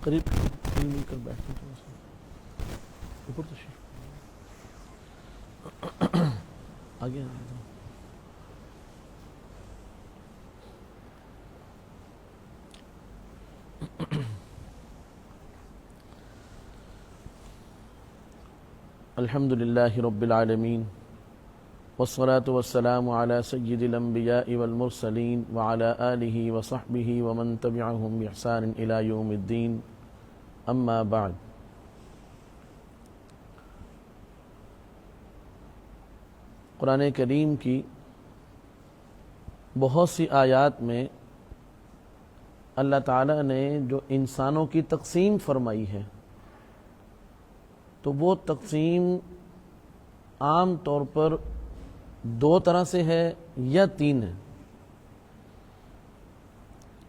قریب مل کر بیٹھتے تھوڑا سا اوپر تشریف آگے الحمد للہ رب العالمین والصلاة والسلام على سید الانبیاء والمرسلین وعلى آلہ وصحبہ ومن تبعہم بإحسان الى یوم الدین اما بعد. قرآن کریم کی بہت سی آیات میں اللہ تعالیٰ نے جو انسانوں کی تقسیم فرمائی ہے تو وہ تقسیم عام طور پر دو طرح سے ہے یا تین ہے.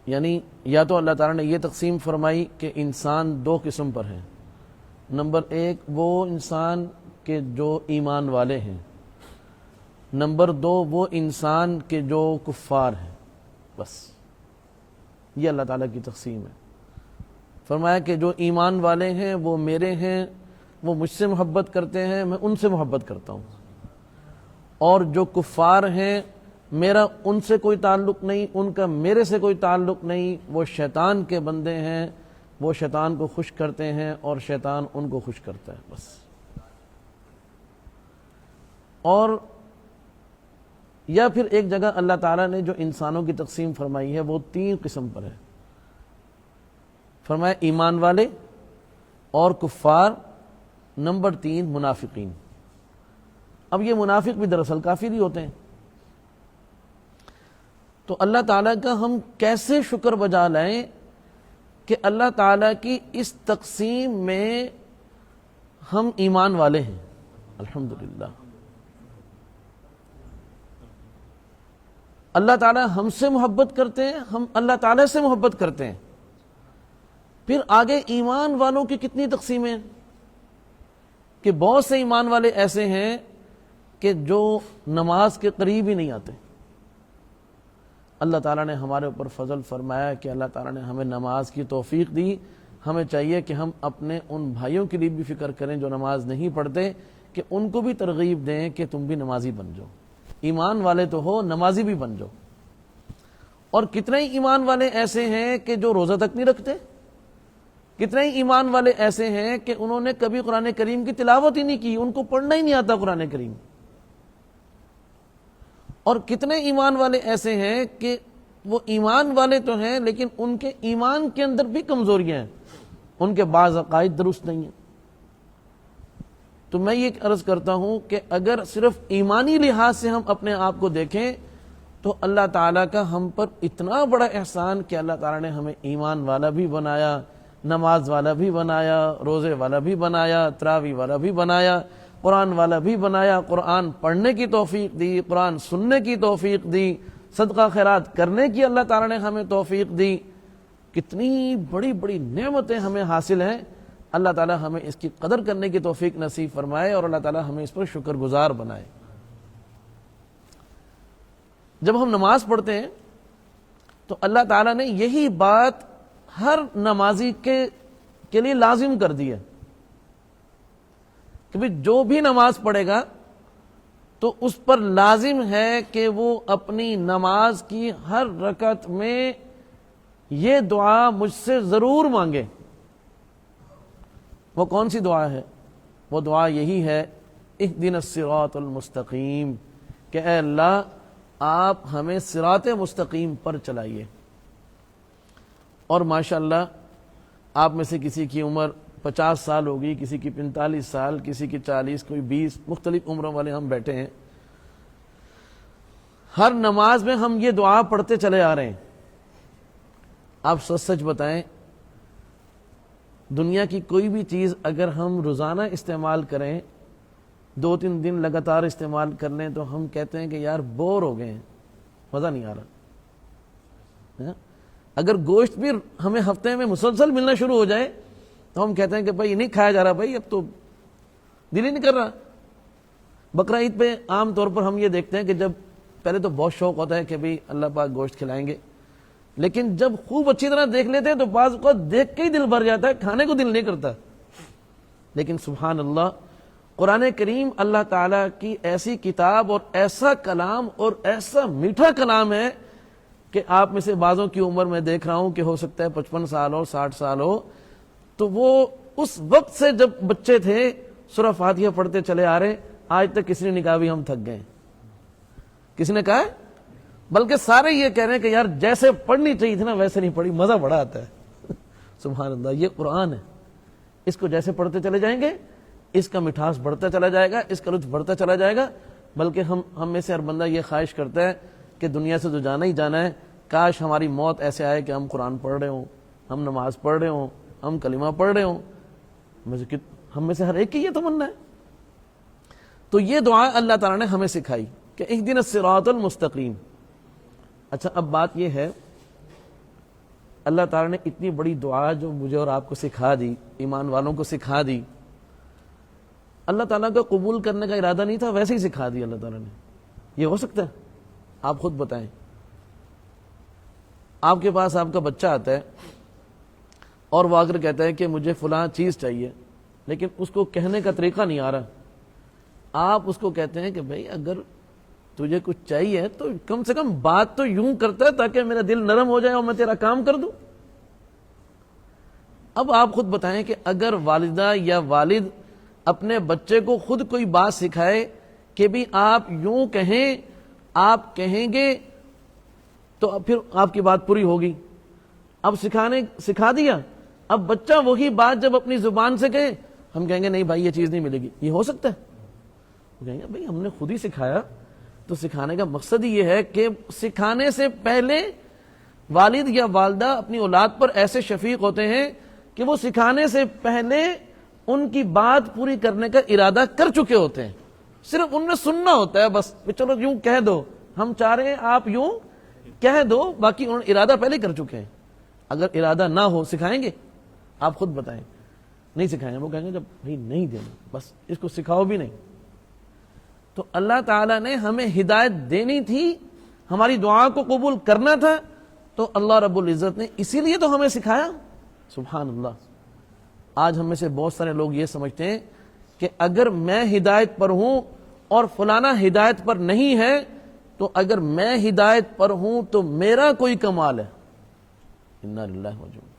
یعنی یا تو اللہ تعالیٰ نے یہ تقسیم فرمائی کہ انسان دو قسم پر ہیں. نمبر ایک وہ انسان کے جو ایمان والے ہیں، نمبر دو وہ انسان کے جو کفار ہیں. بس یہ اللہ تعالیٰ کی تقسیم ہے. فرمایا کہ جو ایمان والے ہیں وہ میرے ہیں، وہ مجھ سے محبت کرتے ہیں، میں ان سے محبت کرتا ہوں. اور جو کفار ہیں میرا ان سے کوئی تعلق نہیں، ان کا میرے سے کوئی تعلق نہیں، وہ شیطان کے بندے ہیں، وہ شیطان کو خوش کرتے ہیں اور شیطان ان کو خوش کرتا ہے. بس. اور یا پھر ایک جگہ اللہ تعالیٰ نے جو انسانوں کی تقسیم فرمائی ہے وہ تین قسم پر ہے. فرمایا ایمان والے اور کفار، نمبر تین منافقین. اب یہ منافق بھی دراصل کافر ہی ہوتے ہیں. تو اللہ تعالیٰ کا ہم کیسے شکر بجا لائیں کہ اللہ تعالیٰ کی اس تقسیم میں ہم ایمان والے ہیں. الحمدللہ. اللہ تعالیٰ ہم سے محبت کرتے ہیں، ہم اللہ تعالیٰ سے محبت کرتے ہیں. پھر آگے ایمان والوں کی کتنی تقسیمیں کہ بہت سے ایمان والے ایسے ہیں کہ جو نماز کے قریب ہی نہیں آتے. اللہ تعالیٰ نے ہمارے اوپر فضل فرمایا کہ اللہ تعالیٰ نے ہمیں نماز کی توفیق دی. ہمیں چاہیے کہ ہم اپنے ان بھائیوں کے لیے بھی فکر کریں جو نماز نہیں پڑھتے، کہ ان کو بھی ترغیب دیں کہ تم بھی نمازی بن جاؤ. ایمان والے تو ہو، نمازی بھی بن جاؤ. اور کتنے ہی ایمان والے ایسے ہیں کہ جو روزہ تک نہیں رکھتے. کتنے ہی ایمان والے ایسے ہیں کہ انہوں نے کبھی قرآن کریم کی تلاوت ہی نہیں کی، ان کو پڑھنا ہی نہیں آتا قرآن کریم. اور کتنے ایمان والے ایسے ہیں کہ وہ ایمان والے تو ہیں لیکن ان کے ایمان کے اندر بھی کمزوریاں ہیں، ان کے بعض عقائد درست نہیں ہیں. تو میں یہ عرض کرتا ہوں کہ اگر صرف ایمانی لحاظ سے ہم اپنے آپ کو دیکھیں تو اللہ تعالیٰ کا ہم پر اتنا بڑا احسان کہ اللہ تعالیٰ نے ہمیں ایمان والا بھی بنایا، نماز والا بھی بنایا، روزے والا بھی بنایا، تراویح والا بھی بنایا، قرآن والا بھی بنایا، قرآن پڑھنے کی توفیق دی، قرآن سننے کی توفیق دی، صدقہ خیرات کرنے کی اللہ تعالیٰ نے ہمیں توفیق دی. کتنی بڑی بڑی نعمتیں ہمیں حاصل ہیں. اللہ تعالیٰ ہمیں اس کی قدر کرنے کی توفیق نصیب فرمائے اور اللہ تعالیٰ ہمیں اس پر شکر گزار بنائے. جب ہم نماز پڑھتے ہیں تو اللہ تعالیٰ نے یہی بات ہر نمازی کے لیے لازم کر دی ہے کہ جو بھی نماز پڑھے گا تو اس پر لازم ہے کہ وہ اپنی نماز کی ہر رکعت میں یہ دعا مجھ سے ضرور مانگے. وہ کون سی دعا ہے؟ وہ دعا یہی ہے، اہدنا الصراط المستقیم، کہ اے اللہ آپ ہمیں صراط مستقیم پر چلائیے. اور ماشاءاللہ آپ میں سے کسی کی عمر 50 سال ہوگی، کسی کی 45 سال، کسی کی 40، کوئی 20، مختلف عمروں والے ہم بیٹھے ہیں. ہر نماز میں ہم یہ دعا پڑھتے چلے آ رہے ہیں. آپ سچ بتائیں، دنیا کی کوئی بھی چیز اگر ہم روزانہ استعمال کریں، 2-3 دن لگاتار استعمال کر لیں تو ہم کہتے ہیں کہ یار بور ہو گئے ہیں، مزہ نہیں آ رہا. اگر گوشت بھی ہمیں ہفتے میں مسلسل ملنا شروع ہو جائے تو ہم کہتے ہیں کہ بھائی یہ نہیں کھایا جا رہا، بھائی اب تو دل ہی نہیں کر رہا. بقرہ عید پہ عام طور پر ہم یہ دیکھتے ہیں کہ جب پہلے تو بہت شوق ہوتا ہے کہ بھئی اللہ پاک گوشت کھلائیں گے، لیکن جب خوب اچھی طرح دیکھ لیتے ہیں تو بعض کو دیکھ کے ہی دل بھر جاتا ہے، کھانے کو دل نہیں کرتا. لیکن سبحان اللہ، قرآن کریم اللہ تعالیٰ کی ایسی کتاب اور ایسا کلام اور ایسا میٹھا کلام ہے کہ آپ میں سے بعضوں کی عمر میں دیکھ رہا ہوں کہ ہو سکتا ہے 55 سال ہو، 60 سال ہو، تو وہ اس وقت سے جب بچے تھے سورہ فاتحہ پڑھتے چلے آ رہے، آج تک کسی نے نہیں کہا بھی ہم تھک گئے. کسی نے کہا ہے؟ بلکہ سارے یہ کہہ رہے ہیں کہ یار جیسے پڑھنی چاہیے تھی نا ویسے نہیں پڑھی، مزہ بڑا آتا ہے. سبحان اللہ، یہ قرآن ہے، اس کو جیسے پڑھتے چلے جائیں گے اس کا مٹھاس بڑھتا چلا جائے گا، اس کا لطف بڑھتا چلا جائے گا. بلکہ ہم میں سے ہر بندہ یہ خواہش کرتا ہے کہ دنیا سے تو جانا ہی جانا ہے، کاش ہماری موت ایسے آئے کہ ہم قرآن پڑھ رہے ہوں، ہم نماز پڑھ رہے ہوں، ہم کلمہ پڑھ رہے ہوں. ہم میں سے ہر ایک کی یہ تمنا ہے. تو یہ دعا اللہ تعالیٰ نے ہمیں سکھائی کہ اہدنا الصراط المستقیم. اچھا، اب بات یہ ہے، اللہ تعالیٰ نے اتنی بڑی دعا جو مجھے اور آپ کو سکھا دی، ایمان والوں کو سکھا دی، اللہ تعالیٰ کا قبول کرنے کا ارادہ نہیں تھا، ویسے ہی سکھا دی اللہ تعالیٰ نے. یہ ہو سکتا ہے؟ آپ خود بتائیں. آپ کے پاس آپ کا بچہ آتا ہے اور وہ آ کر کہتا ہے کہ مجھے فلاں چیز چاہیے، لیکن اس کو کہنے کا طریقہ نہیں آ رہا. آپ اس کو کہتے ہیں کہ بھائی اگر تجھے کچھ چاہیے تو کم سے کم بات تو یوں کرتا ہے تاکہ میرا دل نرم ہو جائے اور میں تیرا کام کر دوں. اب آپ خود بتائیں کہ اگر والدہ یا والد اپنے بچے کو خود کوئی بات سکھائے کہ بھی آپ یوں کہیں، آپ کہیں گے تو پھر آپ کی بات پوری ہوگی. اب سکھا دیا، اب بچہ وہی بات جب اپنی زبان سے کہے، ہم کہیں گے نہیں بھائی یہ چیز نہیں ملے گی. یہ ہو سکتا ہے؟ وہ کہیں گے بھائی ہم نے خود ہی سکھایا. تو سکھانے کا مقصد یہ ہے کہ سکھانے سے پہلے والد یا والدہ اپنی اولاد پر ایسے شفیق ہوتے ہیں کہ وہ سکھانے سے پہلے ان کی بات پوری کرنے کا ارادہ کر چکے ہوتے ہیں. صرف ان نے سننا ہوتا ہے بس، چلو یوں کہہ دو، ہم چاہ رہے ہیں آپ یوں کہہ دو، باقی انہوں نے ارادہ پہلے کر چکے ہیں. اگر ارادہ نہ ہو سکھائیں گے؟ آپ خود بتائیں. نہیں سکھائیں. وہ کہیں گے جب بھائی نہیں دینا بس اس کو سکھاؤ بھی نہیں. تو اللہ تعالیٰ نے ہمیں ہدایت دینی تھی، ہماری دعا کو قبول کرنا تھا، تو اللہ رب العزت نے اسی لیے تو ہمیں سکھایا. سبحان اللہ. آج ہم میں سے بہت سارے لوگ یہ سمجھتے ہیں کہ اگر میں ہدایت پر ہوں اور فلانا ہدایت پر نہیں ہے تو اگر میں ہدایت پر ہوں تو میرا کوئی کمال ہے. انا للہ و انا الیہ راجعون.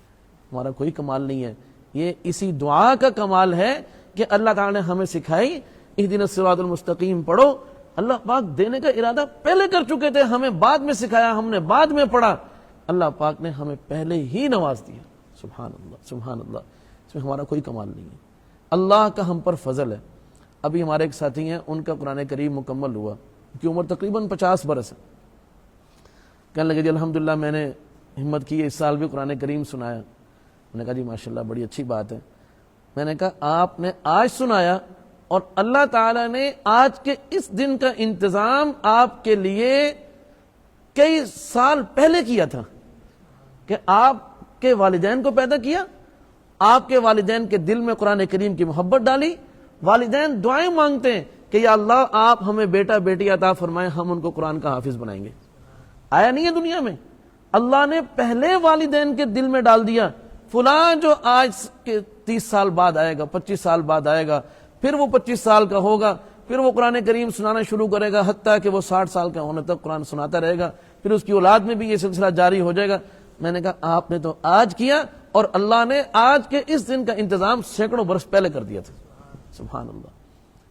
ہمارا کوئی کمال نہیں ہے، یہ اسی دعا کا کمال ہے کہ اللہ تعالیٰ نے ہمیں سکھائی اہدنا الصراط المستقیم پڑھو. اللہ پاک دینے کا ارادہ پہلے کر چکے تھے، ہمیں بعد میں سکھایا، ہم نے بعد میں پڑھا. اللہ پاک نے ہمیں پہلے ہی نواز دیا. سبحان اللہ سبحان اللہ. اس میں ہمارا کوئی کمال نہیں ہے، اللہ کا ہم پر فضل ہے. ابھی ہمارے ایک ساتھی ہیں، ان کا قرآن کریم مکمل ہوا، ان کی عمر تقریباً 50 برس ہے. کہنے لگے جی الحمدللہ میں نے ہمت کی، اس سال بھی قرآن کریم سنایا. میں نے کہا جی ماشاءاللہ بڑی اچھی بات ہے. میں نے کہا آپ نے آج سنایا اور اللہ تعالیٰ نے آج کے اس دن کا انتظام آپ کے لیے کئی سال پہلے کیا تھا کہ آپ کے والدین کو پیدا کیا، آپ کے والدین کے دل میں قرآن کریم کی محبت ڈالی. والدین دعائیں مانگتے ہیں کہ یا اللہ آپ ہمیں بیٹا بیٹی عطا فرمائیں، ہم ان کو قرآن کا حافظ بنائیں گے. آیا نہیں ہے دنیا میں؟ اللہ نے پہلے والدین کے دل میں ڈال دیا فلاں جو آج کے 30 سال بعد آئے گا، 25 سال بعد آئے گا، پھر وہ 25 سال کا ہوگا، پھر وہ قرآن کریم سنانا شروع کرے گا حتیٰ کہ وہ 60 سال کا ہونے تک قرآن سناتا رہے گا، پھر اس کی اولاد میں بھی یہ سلسلہ جاری ہو جائے گا. میں نے کہا آپ نے تو آج کیا اور اللہ نے آج کے اس دن کا انتظام سینکڑوں برس پہلے کر دیا تھا. سبحان اللہ.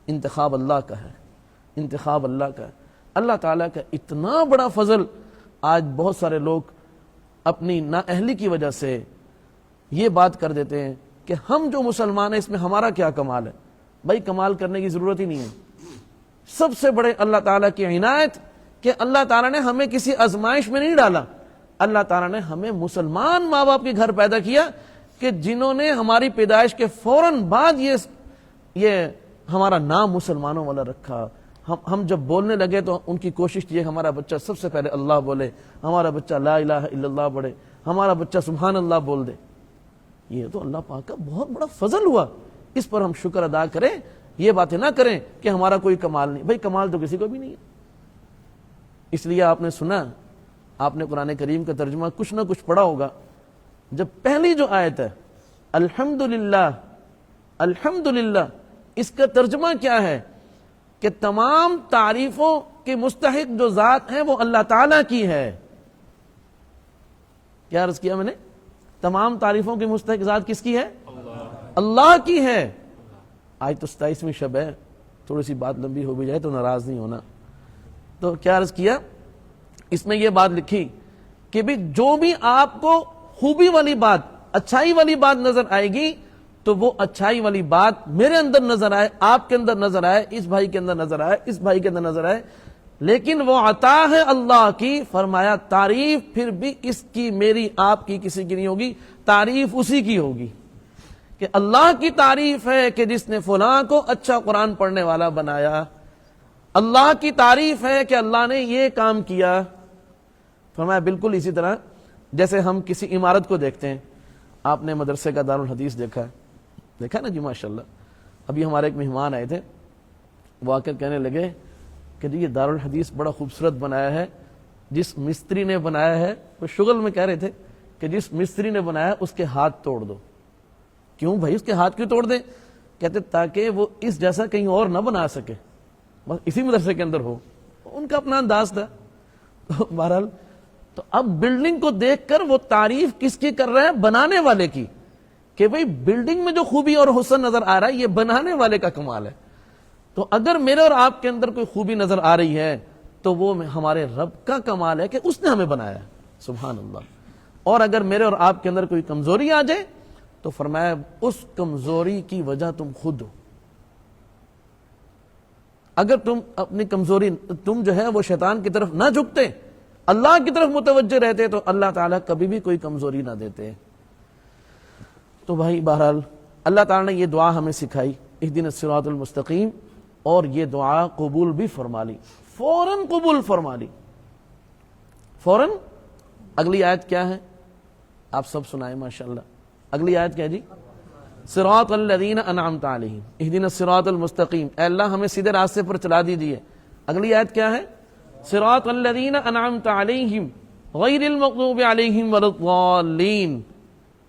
انتخاب اللہ کا ہے، انتخاب اللہ کا ہے. اللہ تعالیٰ کا اتنا بڑا فضل. آج بہت سارے لوگ اپنی نااہلی کی وجہ سے یہ بات کر دیتے ہیں کہ ہم جو مسلمان ہیں اس میں ہمارا کیا کمال ہے. بھائی کمال کرنے کی ضرورت ہی نہیں ہے. سب سے بڑے اللہ تعالیٰ کی عنایت کہ اللہ تعالیٰ نے ہمیں کسی آزمائش میں نہیں ڈالا. اللہ تعالیٰ نے ہمیں مسلمان ماں باپ کے گھر پیدا کیا کہ جنہوں نے ہماری پیدائش کے فوراً بعد یہ ہمارا نام مسلمانوں والا رکھا. ہم جب بولنے لگے تو ان کی کوشش تھی ہمارا بچہ سب سے پہلے اللہ بولے، ہمارا بچہ لا الہ الا اللہ پڑھے، ہمارا بچہ سبحان اللہ بول دے. یہ تو اللہ پاک کا بہت بڑا فضل ہوا، اس پر ہم شکر ادا کریں. یہ باتیں نہ کریں کہ ہمارا کوئی کمال نہیں. بھائی کمال تو کسی کو بھی نہیں ہے. اس لیے آپ نے سنا، آپ نے قرآن کریم کا ترجمہ کچھ نہ کچھ پڑھا ہوگا. جب پہلی جو آیت ہے الحمدللہ الحمدللہ، اس کا ترجمہ کیا ہے کہ تمام تعریفوں کے مستحق جو ذات ہیں وہ اللہ تعالیٰ کی ہے. کیا عرض کیا میں نے؟ تمام تعریفوں کی مستحق ذات کس کی ہے؟ اللہ کی ہے. آج تو 27ویں شب ہے، تھوڑی سی بات لمبی ہو بھی جائے تو ناراض نہیں ہونا. تو کیا عرض کیا، اس میں یہ بات لکھی کہ بھی جو بھی آپ کو خوبی والی بات، اچھائی والی بات نظر آئے گی تو وہ اچھائی والی بات میرے اندر نظر آئے، آپ کے اندر نظر آئے، اس بھائی کے اندر نظر آئے، اس بھائی کے اندر نظر آئے، لیکن وہ عطا ہے اللہ کی. فرمایا تعریف پھر بھی اس کی میری آپ کی کسی کی نہیں ہوگی، تعریف اسی کی ہوگی کہ اللہ کی تعریف ہے کہ جس نے فلاں کو اچھا قرآن پڑھنے والا بنایا. اللہ کی تعریف ہے کہ اللہ نے یہ کام کیا. فرمایا بالکل اسی طرح جیسے ہم کسی عمارت کو دیکھتے ہیں. آپ نے مدرسے کا دارالحدیث دیکھا نا جی ماشاءاللہ. ابھی ہمارے ایک مہمان آئے تھے، وہ آ کر کہنے لگے کہ جی یہ دارالحدیث بڑا خوبصورت بنایا ہے، جس مستری نے بنایا ہے، وہ شغل میں کہہ رہے تھے کہ جس مستری نے بنایا اس کے ہاتھ توڑ دو. کیوں بھائی اس کے ہاتھ کیوں توڑ دیں؟ کہتے تاکہ وہ اس جیسا کہیں اور نہ بنا سکے، بس اسی مدرسے کے اندر ہو. ان کا اپنا انداز تھا. بہرحال تو اب بلڈنگ کو دیکھ کر وہ تعریف کس کی کر رہا ہے؟ بنانے والے کی، کہ بھئی بلڈنگ میں جو خوبی اور حسن نظر آ رہا ہے یہ بنانے والے کا کمال ہے. تو اگر میرے اور آپ کے اندر کوئی خوبی نظر آ رہی ہے تو وہ ہمارے رب کا کمال ہے کہ اس نے ہمیں بنایا ہے. سبحان اللہ. اور اگر میرے اور آپ کے اندر کوئی کمزوری آ جائے تو فرمایا اس کمزوری کی وجہ تم خود ہو. اگر تم اپنی کمزوری، تم جو ہے وہ شیطان کی طرف نہ جھکتے، اللہ کی طرف متوجہ رہتے تو اللہ تعالیٰ کبھی بھی کوئی کمزوری نہ دیتے. تو بھائی بہرحال اللہ تعالیٰ نے یہ دعا ہمیں سکھائی، اہدنا الصراط المستقیم، اور یہ دعا قبول بھی فرما لی، فوراً قبول فرما لی فوراً. اگلی آیت کیا ہے آپ سب سنائیں ماشاءاللہ. اگلی آیت کیا جی؟ صراط الذین انعمت علیہم اہدنا الصراط المستقیم. اے اللہ ہمیں سیدھے راستے پر چلا دیجیے. اگلی آیت کیا ہے؟ صراط الذین انعمت علیہم غیر المغضوب علیہم ولا الضالین.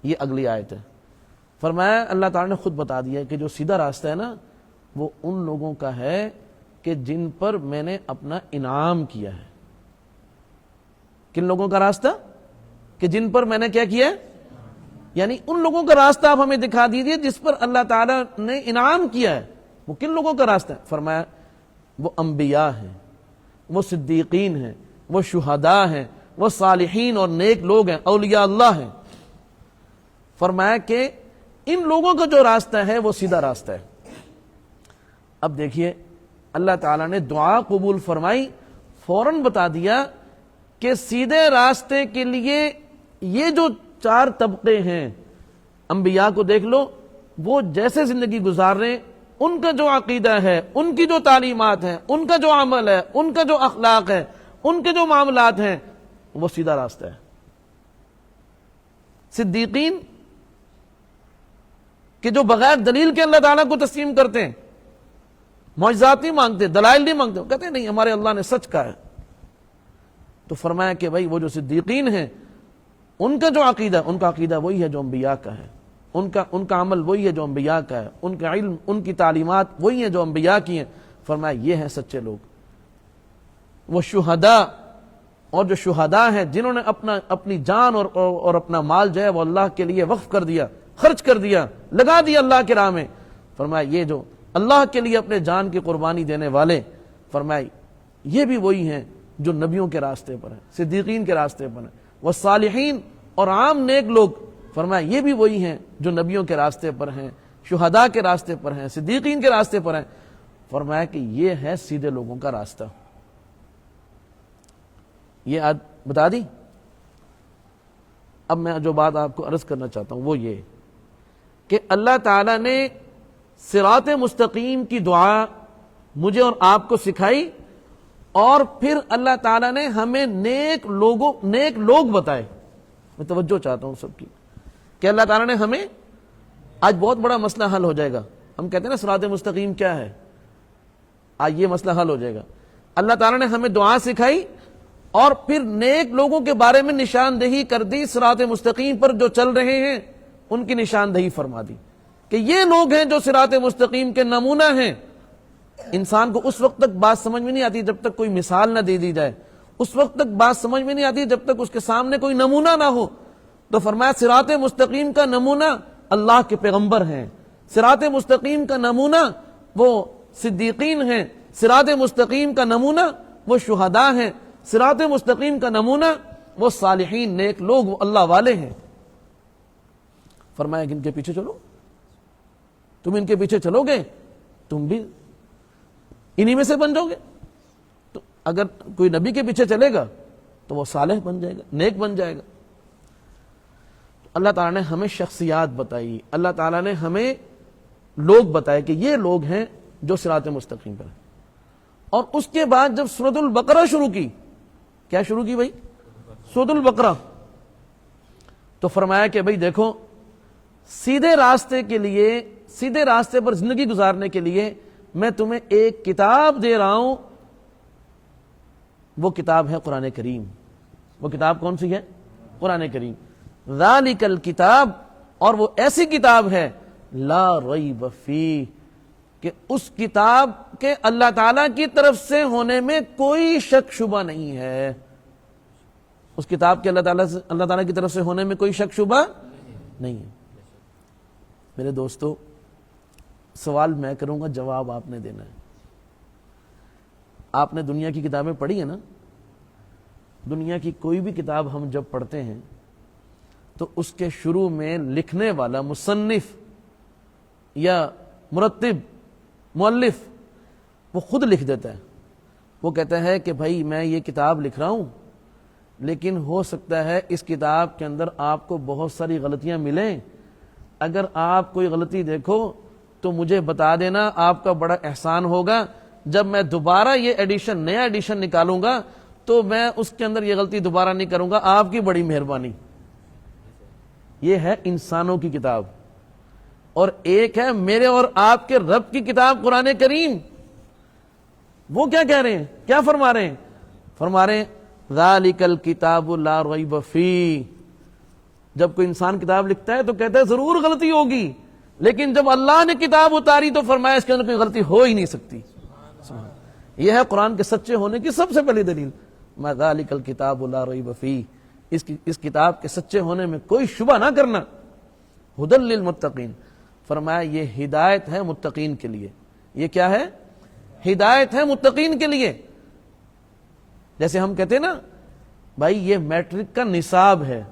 یہ اگلی آیت ہے. فرمایا اللہ تعالیٰ نے خود بتا دیا کہ جو سیدھا راستہ ہے نا وہ ان لوگوں کا ہے کہ جن پر میں نے اپنا انعام کیا ہے. کن لوگوں کا راستہ؟ کہ جن پر میں نے کیا کیا ہے، یعنی ان لوگوں کا راستہ آپ ہمیں دکھا دیجیے جس پر اللہ تعالیٰ نے انعام کیا ہے. وہ کن لوگوں کا راستہ ہے؟ فرمایا وہ انبیاء ہیں، وہ صدیقین ہیں، وہ شہداء ہیں، وہ صالحین اور نیک لوگ ہیں، اولیاء اللہ ہیں. فرمایا کہ ان لوگوں کا جو راستہ ہے وہ سیدھا راستہ ہے. اب دیکھیے اللہ تعالیٰ نے دعا قبول فرمائی، فوراً بتا دیا کہ سیدھے راستے کے لیے یہ جو 4 طبقے ہیں، انبیاء کو دیکھ لو، وہ جیسے زندگی گزار رہے ہیں، ان کا جو عقیدہ ہے، ان کی جو تعلیمات ہیں، ان کا جو عمل ہے، ان کا جو اخلاق ہے، ان کے جو معاملات ہیں، وہ سیدھا راستہ ہے. صدیقین کہ جو بغیر دلیل کے اللہ تعالیٰ کو تسلیم کرتے ہیں، معجزات نہیں مانگتے، دلائل نہیں مانگتے، وہ کہتے ہیں نہیں ہمارے اللہ نے سچ کہا ہے. تو فرمایا کہ بھائی وہ جو صدیقین ہیں ان کا جو عقیدہ، ان کا عقیدہ وہی ہے جو انبیاء کا ہے، ان کا عمل وہی ہے جو انبیاء کا ہے، ان کا علم، ان کی تعلیمات وہی ہیں جو انبیاء کی ہیں. فرمایا یہ ہیں سچے لوگ. وہ شہداء، اور جو شہداء ہیں جنہوں نے اپنی جان اور اپنا مال جو ہے وہ اللہ کے لیے وقف کر دیا، خرچ کر دیا، لگا دیا اللہ کی راہ میں. فرمایا یہ جو اللہ کے لیے اپنے جان کی قربانی دینے والے، فرمایا یہ بھی وہی ہیں جو نبیوں کے راستے پر ہیں، صدیقین کے راستے پر ہیں. وہ صالحین اور عام نیک لوگ، فرمایا یہ بھی وہی ہیں جو نبیوں کے راستے پر ہیں، شہداء کے راستے پر ہیں، صدیقین کے راستے پر ہیں. فرمایا کہ یہ ہے سیدھے لوگوں کا راستہ. یہ بتا دی. اب میں جو بات آپ کو عرض کرنا چاہتا ہوں وہ یہ کہ اللہ تعالیٰ نے صراط مستقیم کی دعا مجھے اور آپ کو سکھائی، اور پھر اللہ تعالیٰ نے ہمیں نیک لوگ بتائے. میں توجہ چاہتا ہوں سب کی کہ اللہ تعالیٰ نے ہمیں، آج بہت بڑا مسئلہ حل ہو جائے گا. ہم کہتے ہیں نا صراط مستقیم کیا ہے، آج یہ مسئلہ حل ہو جائے گا. اللہ تعالیٰ نے ہمیں دعا سکھائی اور پھر نیک لوگوں کے بارے میں نشاندہی کر دی، صراط مستقیم پر جو چل رہے ہیں ان کی نشاندہی فرما دی کہ یہ لوگ ہیں جو صراط مستقیم کے نمونہ ہیں۔ انسان کو اس وقت تک بات سمجھ میں نہیں آتی جب تک کوئی مثال نہ دے دی جائے، اس وقت تک بات سمجھ میں نہیں آتی جب تک اس کے سامنے کوئی نمونہ نہ ہو۔ تو فرمایا صراط مستقیم کا نمونہ اللہ کے پیغمبر ہیں، صراط مستقیم کا نمونہ وہ صدیقین ہیں، صراط مستقیم کا نمونہ وہ شہداء ہیں، صراط مستقیم کا نمونہ وہ صالحین نیک لوگ وہ اللہ والے ہیں۔ فرمایا کہ ان کے پیچھے چلو، تم ان کے پیچھے چلو گے تم بھی انہی میں سے بن جاؤ گے۔ تو اگر کوئی نبی کے پیچھے چلے گا تو وہ صالح بن جائے گا، نیک بن جائے گا۔ اللہ تعالیٰ نے ہمیں شخصیات بتائی، اللہ تعالیٰ نے ہمیں لوگ بتائے کہ یہ لوگ ہیں جو صراط مستقیم پر ہیں۔ اور اس کے بعد جب سورۃ البقرہ شروع کی، کیا شروع کی بھائی؟ سورۃ البقرہ، تو فرمایا کہ بھائی دیکھو سیدھے راستے کے لیے، سیدھے راستے پر زندگی گزارنے کے لیے میں تمہیں ایک کتاب دے رہا ہوں، وہ کتاب ہے قرآن کریم۔ وہ کتاب کون سی ہے؟ قرآن کریم۔ ذالک الکتاب، اور وہ ایسی کتاب ہے لا ریب فیہ، کہ اس کتاب کے اللہ تعالیٰ کی طرف سے ہونے میں کوئی شک شبہ نہیں ہے۔ اس کتاب کے اللہ تعالیٰ کی طرف سے ہونے میں کوئی شک شبہ نہیں ہے۔ میرے دوستو، سوال میں کروں گا، جواب آپ نے دینا ہے۔ آپ نے دنیا کی کتابیں پڑھی ہیں نا؟ دنیا کی کوئی بھی کتاب ہم جب پڑھتے ہیں تو اس کے شروع میں لکھنے والا مصنف یا مرتب مؤلف وہ خود لکھ دیتا ہے، وہ کہتا ہے کہ بھائی میں یہ کتاب لکھ رہا ہوں، لیکن ہو سکتا ہے اس کتاب کے اندر آپ کو بہت ساری غلطیاں ملیں، اگر آپ کوئی غلطی دیکھو تو مجھے بتا دینا، آپ کا بڑا احسان ہوگا، جب میں دوبارہ یہ ایڈیشن، نیا ایڈیشن نکالوں گا تو میں اس کے اندر یہ غلطی دوبارہ نہیں کروں گا، آپ کی بڑی مہربانی۔ یہ ہے انسانوں کی کتاب، اور ایک ہے میرے اور آپ کے رب کی کتاب قرآن کریم۔ وہ کیا کہہ رہے ہیں، کیا فرما رہے ہیں؟ فرما رہے ہیں ذالک الکتاب لا ریب فیہ۔ جب کوئی انسان کتاب لکھتا ہے تو کہتا ہے ضرور غلطی ہوگی، لیکن جب اللہ نے کتاب اتاری تو فرمایا اس کے اندر کوئی غلطی ہو ہی نہیں سکتی۔ یہ ہے قرآن کے سچے ہونے کی سب سے پہلی دلیل، ما ذالک الکتاب لا ریب فیہ، اس کتاب کے سچے ہونے میں کوئی شبہ نہ کرنا۔ ھدی للمتقین، فرمایا یہ ہدایت ہے متقین کے لیے۔ یہ کیا ہے؟ ہدایت ہے متقین کے لیے۔ جیسے ہم کہتے ہیں نا بھائی یہ میٹرک کا نصاب ہے،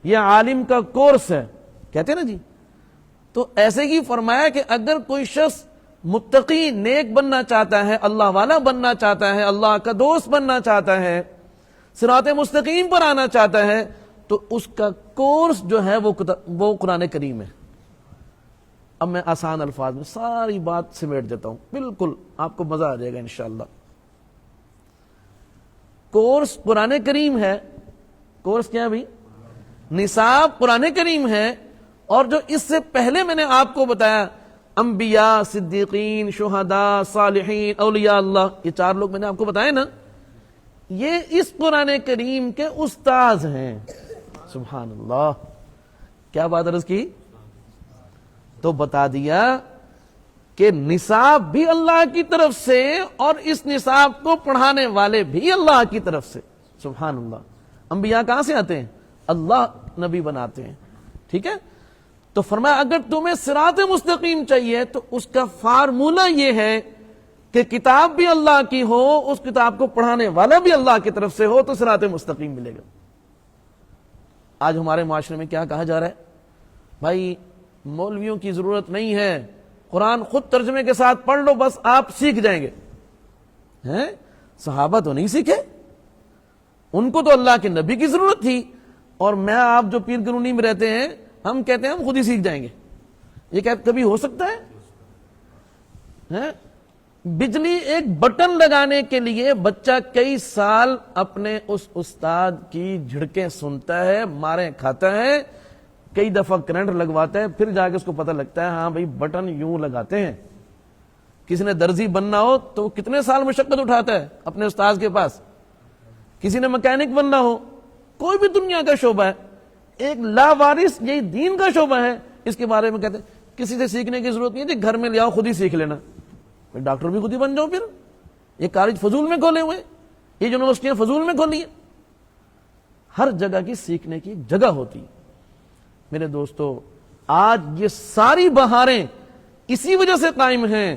یہ عالم کا کورس ہے، کہتے ہیں نا جی، تو ایسے ہی فرمایا کہ اگر کوئی شخص متقی نیک بننا چاہتا ہے، اللہ والا بننا چاہتا ہے، اللہ کا دوست بننا چاہتا ہے، صراط مستقیم پر آنا چاہتا ہے، تو اس کا کورس جو ہے وہ قرآن کریم ہے۔ اب میں آسان الفاظ میں ساری بات سمیٹ دیتا ہوں، بالکل آپ کو مزہ آ جائے گا انشاءاللہ۔ کورس قرآن کریم ہے۔ کورس کیا ہے بھائی؟ نصاب قرآن کریم ہے، اور جو اس سے پہلے میں نے آپ کو بتایا انبیاء، صدیقین، شہداء، صالحین، اولیاء اللہ، یہ چار لوگ میں نے آپ کو بتائے نا، یہ اس قرآن کریم کے استاذ ہیں۔ سبحان اللہ، کیا بات عرض کی؟ تو بتا دیا کہ نصاب بھی اللہ کی طرف سے، اور اس نصاب کو پڑھانے والے بھی اللہ کی طرف سے۔ سبحان اللہ۔ انبیاء کہاں سے آتے ہیں؟ اللہ نبی بناتے ہیں، ٹھیک ہے؟ تو فرمایا اگر تمہیں صراط مستقیم چاہیے تو اس کا فارمولہ یہ ہے کہ کتاب بھی اللہ کی ہو، اس کتاب کو پڑھانے والا بھی اللہ کی طرف سے ہو، تو صراط مستقیم ملے گا۔ آج ہمارے معاشرے میں کیا کہا جا رہا ہے؟ بھائی مولویوں کی ضرورت نہیں ہے، قرآن خود ترجمے کے ساتھ پڑھ لو، بس آپ سیکھ جائیں گے۔ ہیں؟ صحابہ تو نہیں سیکھے، ان کو تو اللہ کے نبی کی ضرورت تھی، اور میں آپ جو پیر کلونی میں رہتے ہیں ہم کہتے ہیں ہم خود ہی سیکھ جائیں گے۔ یہ کیا کبھی ہو سکتا ہے؟ بجلی ایک بٹن لگانے کے لیے بچہ کئی سال اپنے اس استاد کی جھڑکیں سنتا ہے، ماریں کھاتا ہے، کئی دفعہ کرنٹ لگواتا ہے، پھر جا کے اس کو پتہ لگتا ہے ہاں بھائی بٹن یوں لگاتے ہیں۔ کسی نے درزی بننا ہو تو کتنے سال مشقت اٹھاتا ہے اپنے استاد کے پاس، کسی نے مکینک بننا ہو، کوئی بھی دنیا کا شعبہ ہے، ایک لاوارث یہی دین کا شعبہ ہے، اس کے بارے میں کہتے ہیں کسی سے سیکھنے کی ضرورت نہیں ہے، گھر میں لے آؤ خود ہی سیکھ لینا، ڈاکٹر بھی خود ہی بن جاؤ، پھر یہ کالج فضول میں کھولے ہوئے، یہ یونیورسٹیاں فضول میں کھولی ہیں۔ ہر جگہ کی سیکھنے کی جگہ ہوتی۔ میرے دوستو، آج یہ ساری بہاریں اسی وجہ سے قائم ہیں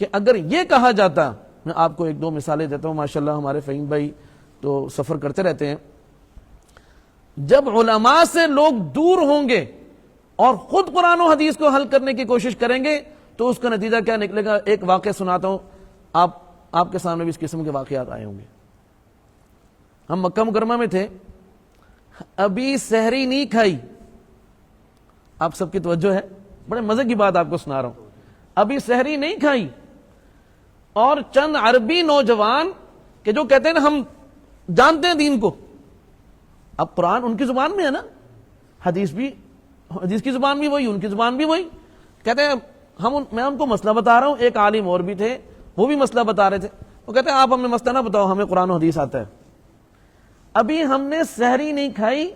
کہ اگر یہ کہا جاتا، میں آپ کو ایک دو مثالیں دیتا ہوں، ماشاءاللہ ہمارے فہیم بھائی تو سفر کرتے رہتے ہیں، جب علماء سے لوگ دور ہوں گے اور خود قرآن و حدیث کو حل کرنے کی کوشش کریں گے تو اس کا نتیجہ کیا نکلے گا؟ ایک واقعہ سناتا ہوں، آپ کے سامنے بھی اس قسم کے واقعات آئے ہوں گے۔ ہم مکہ مکرمہ میں تھے، ابھی سحری نہیں کھائی، آپ سب کی توجہ ہے، بڑے مزے کی بات آپ کو سنا رہا ہوں، ابھی سحری نہیں کھائی، اور چند عربی نوجوان کہ جو کہتے ہیں نا ہم جانتے ہیں دین کو، اب قرآن ان کی زبان میں ہے نا، حدیث کی زبان بھی وہی، ان کی زبان بھی وہی، کہتے ہیں میں ان کو مسئلہ بتا رہا ہوں، ایک عالم اور بھی تھے وہ بھی مسئلہ بتا رہے تھے، وہ کہتے ہیں آپ ہمیں مسئلہ نہ بتاؤ، ہمیں قرآن و حدیث آتا ہے۔ ابھی ہم نے سحری نہیں کھائی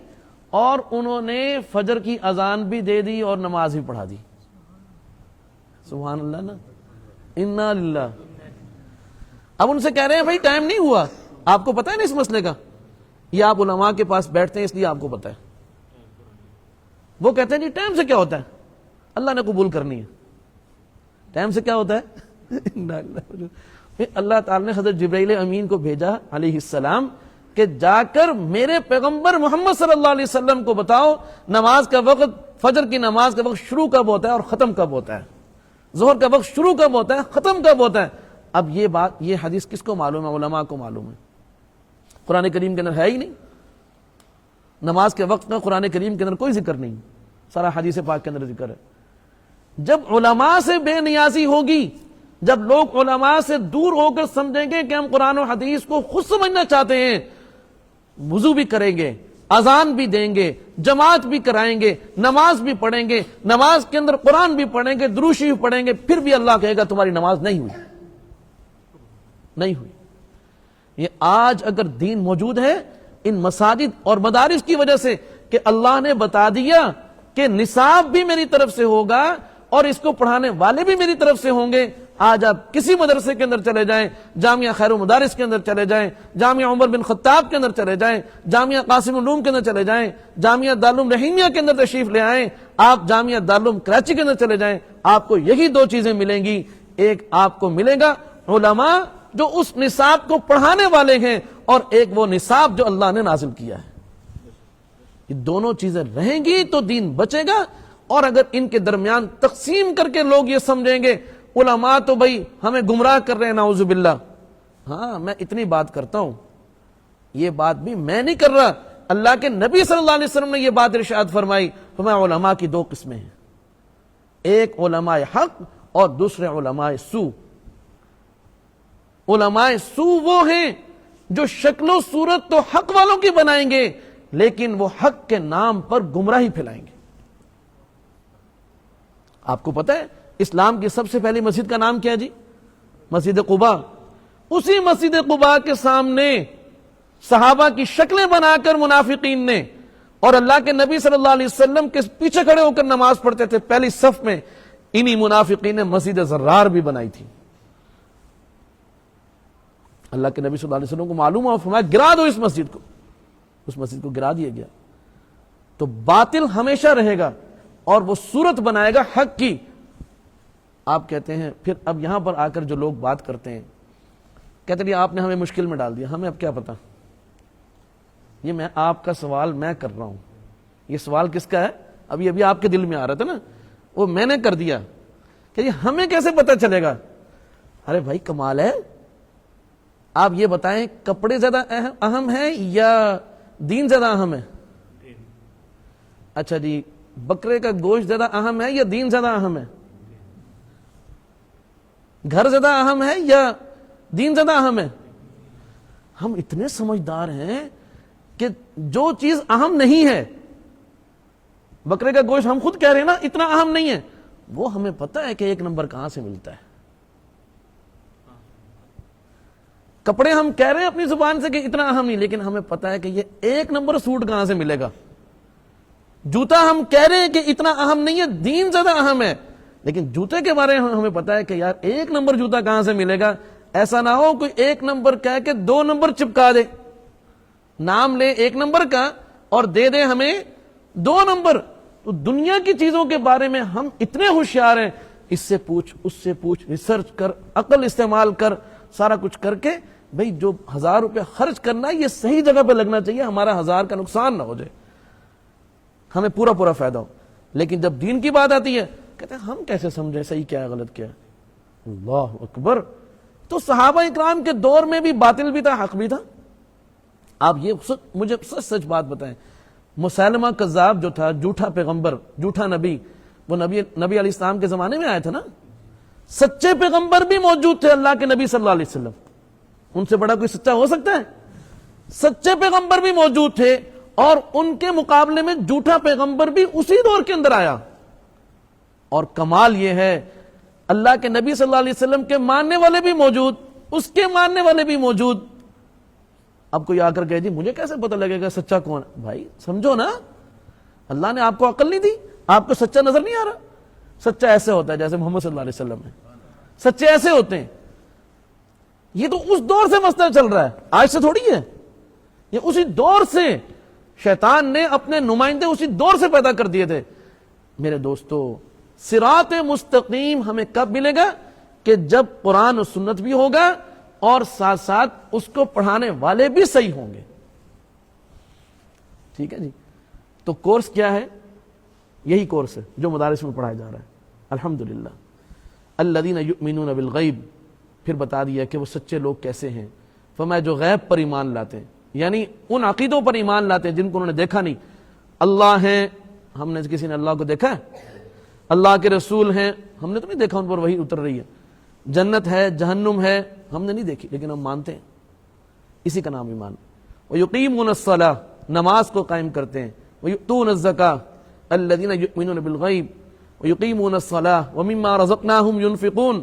اور انہوں نے فجر کی اذان بھی دے دی اور نماز بھی پڑھا دی۔ سبحان اللہ نا، انا للہ۔ اب ان سے کہہ رہے ہیں بھائی ٹائم نہیں ہوا، آپ کو پتہ ہے نا اس مسئلے کا، یہ آپ علماء کے پاس بیٹھتے ہیں اس لیے آپ کو پتہ ہے۔ وہ کہتے ہیں جی ٹائم سے کیا ہوتا ہے، اللہ نے قبول کرنی ہے، ٹائم سے کیا ہوتا ہے؟ اللہ تعالی نے حضرت جبرائیل امین کو بھیجا علیہ السلام کہ جا کر میرے پیغمبر محمد صلی اللہ علیہ وسلم کو بتاؤ نماز کا وقت، فجر کی نماز کا وقت شروع کب ہوتا ہے اور ختم کب ہوتا ہے، ظہر کا وقت شروع کب ہوتا ہے ختم کب ہوتا ہے۔ اب یہ حدیث کس کو معلوم ہے؟ علماء کو معلوم ہے، قرآن کریم کے اندر ہے ہی نہیں، نماز کے وقت کا قرآن کریم کے اندر کوئی ذکر نہیں، سارا حدیث پاک کے اندر ذکر ہے۔ جب علماء سے بے نیازی ہوگی، جب لوگ علماء سے دور ہو کر سمجھیں گے کہ ہم قرآن و حدیث کو خود سمجھنا چاہتے ہیں، وضو بھی کریں گے، اذان بھی دیں گے، جماعت بھی کرائیں گے، نماز بھی پڑھیں گے، نماز کے اندر قرآن بھی پڑھیں گے، درود شریف بھی پڑھیں گے، پھر بھی اللہ کہے گا تمہاری نماز نہیں ہوئی، نہیں ہوئی۔ یہ آج اگر دین موجود ہے ان مساجد اور مدارس کی وجہ سے کہ اللہ نے بتا دیا کہ نصاب بھی میری طرف سے ہوگا اور اس کو پڑھانے والے بھی میری طرف سے ہوں گے۔ آج آپ کسی مدرسے کے اندر چلے جائیں، جامعہ خیر المدارس کے اندر چلے جائیں، جامعہ عمر بن خطاب کے اندر چلے جائیں، جامعہ قاسم العلوم کے اندر چلے جائیں، جامعہ دارالعلوم رحیمیہ کے اندر تشریف لے آئیں، آپ جامعہ دارالعلوم کراچی کے اندر چلے جائیں، آپ کو یہی دو چیزیں ملیں گی۔ ایک آپ کو ملے گا علماء جو اس نصاب کو پڑھانے والے ہیں، اور ایک وہ نصاب جو اللہ نے نازل کیا ہے۔ یہ دونوں چیزیں رہیں گی تو دین بچے گا، اور اگر ان کے درمیان تقسیم کر کے لوگ یہ سمجھیں گے علماء تو بھائی ہمیں گمراہ کر رہے ہیں، نعوذ باللہ۔ ہاں میں اتنی بات کرتا ہوں، یہ بات بھی میں نہیں کر رہا، اللہ کے نبی صلی اللہ علیہ وسلم نے یہ بات ارشاد فرمائی، فرمایا علماء کی دو قسمیں ہیں، ایک علماء حق اور دوسرے علماء سو۔ علماء سو وہ ہیں جو شکل و صورت تو حق والوں کی بنائیں گے لیکن وہ حق کے نام پر گمراہی پھیلائیں گے۔ آپ کو پتہ ہے اسلام کی سب سے پہلی مسجد کا نام کیا جی؟ مسجد قباء۔ اسی مسجد قباء کے سامنے صحابہ کی شکلیں بنا کر منافقین نے اور اللہ کے نبی صلی اللہ علیہ وسلم کے پیچھے کھڑے ہو کر نماز پڑھتے تھے پہلی صف میں، انہی منافقین نے مسجد زرار بھی بنائی تھی۔ اللہ کے نبی صلی اللہ علیہ وسلم کو معلوم ہوا، فرمایا گرا دو اس مسجد کو، اس مسجد کو گرا دیا گیا۔ تو باطل ہمیشہ رہے گا اور وہ صورت بنائے گا حق کی۔ آپ کہتے ہیں پھر اب یہاں پر آ کر جو لوگ بات کرتے ہیں کہتے ہیں آپ نے ہمیں مشکل میں ڈال دیا، ہمیں اب کیا پتا، یہ میں آپ کا سوال میں کر رہا ہوں، یہ سوال کس کا ہے؟ ابھی آپ کے دل میں آ رہا تھا نا، وہ میں نے کر دیا کہ یہ ہمیں کیسے پتا چلے گا؟ ارے بھائی کمال ہے، آپ یہ بتائیں کپڑے زیادہ اہم ہیں یا دین زیادہ اہم ہے؟ اچھا جی، بکرے کا گوشت زیادہ اہم ہے یا دین زیادہ اہم ہے؟ گھر زیادہ اہم ہے یا دین زیادہ اہم ہے؟ ہم اتنے سمجھدار ہیں کہ جو چیز اہم نہیں ہے، بکرے کا گوشت ہم خود کہہ رہے ہیں نا اتنا اہم نہیں ہے، وہ ہمیں پتہ ہے کہ ایک نمبر کہاں سے ملتا ہے۔ کپڑے ہم کہہ رہے ہیں اپنی زبان سے کہ اتنا اہم نہیں، لیکن ہمیں پتا ہے کہ یہ 1 نمبر سوٹ کہاں سے ملے گا. جوتا ہم کہہ رہے ہیں کہ اتنا اہم نہیں ہے، دین زیادہ اہم ہے، لیکن جوتے کے بارے میں ہمیں پتا ہے کہ یار 1 نمبر جوتا کہاں سے ملے گا. ایسا نہ ہو کوئی 1 نمبر کہہ کے 2 نمبر چپکا دے، نام لے 1 نمبر کا اور دے دے ہمیں 2 نمبر. تو دنیا کی چیزوں کے بارے میں ہم اتنے ہوشیار ہیں، اس سے پوچھ اس سے پوچھ، ریسرچ کر، عقل استعمال کر، سارا کچھ کر کے بھئی جو 1000 روپے خرچ کرنا ہے یہ صحیح جگہ پہ لگنا چاہیے، ہمارا 1000 کا نقصان نہ ہو جائے، ہمیں پورا پورا فائدہ ہو. لیکن جب دین کی بات آتی ہے کہتے ہیں ہم کیسے سمجھیں صحیح کیا ہے غلط کیا ہے. اللہ اکبر. تو صحابہ اکرام کے دور میں بھی باطل بھی تھا، حق بھی تھا. آپ یہ مجھے سچ بات بتائیں، مسیلمہ کذاب جو تھا، جھوٹا پیغمبر، جھوٹا نبی، وہ نبی علیہ السلام کے زمانے میں آیا تھا نا. سچے پیغمبر بھی موجود تھے، اللہ کے نبی صلی اللہ علیہ وسلم، ان سے بڑا کوئی سچا ہو سکتا ہے؟ سچے پیغمبر بھی موجود تھے اور ان کے مقابلے میں جھوٹا پیغمبر بھی اسی دور کے اندر آیا. اور کمال یہ ہے اللہ کے نبی صلی اللہ علیہ وسلم کے ماننے والے بھی موجود، اس کے ماننے والے بھی موجود. اب کوئی آ کر کہے جی مجھے کیسے پتہ لگے گا سچا کون ہے؟ بھائی سمجھو نا، اللہ نے آپ کو عقل نہیں دی، آپ کو سچا نظر نہیں آ رہا. سچا ایسے ہوتا ہے جیسے محمد صلی اللہ علیہ وسلم ہے، سچے ایسے ہوتے ہیں. یہ تو اس دور سے مسئلہ چل رہا ہے، آج سے تھوڑی ہے، یہ اسی دور سے شیطان نے اپنے نمائندے اسی دور سے پیدا کر دیے تھے. میرے دوستو، صراط مستقیم ہمیں کب ملے گا؟ کہ جب قرآن و سنت بھی ہوگا اور ساتھ ساتھ اس کو پڑھانے والے بھی صحیح ہوں گے. ٹھیک ہے جی. تو کورس کیا ہے؟ یہی کورس ہے جو مدارس میں پڑھایا جا رہا ہے الحمدللہ. الذین یؤمنون بالغیب، پھر بتا دیا کہ وہ سچے لوگ کیسے ہیں. فرمایا جو غیب پر ایمان لاتے ہیں، یعنی ان عقیدوں پر ایمان لاتے ہیں جن کو انہوں نے دیکھا نہیں. اللہ ہیں، ہم نے کسی نے اللہ کو دیکھا ہے؟ اللہ کے رسول ہیں، ہم نے تو نہیں دیکھا ان پر وحی اتر رہی ہے. جنت ہے، جہنم ہے، ہم نے نہیں دیکھی لیکن ہم مانتے ہیں. اسی کا نام ایمان. وَيُقِيمُونَ الصَّلَاةَ، نماز کو قائم کرتے ہیں. وَيُؤْتُونَ الزَّكَاةَ الَّذِينَ يُؤْمِنُونَ بِالْغَيْبِ وَيُقِيمُونَ الصَّلَاةَ وَمِمَّا رَزَقْنَاهُمْ يُنْفِقُونَ،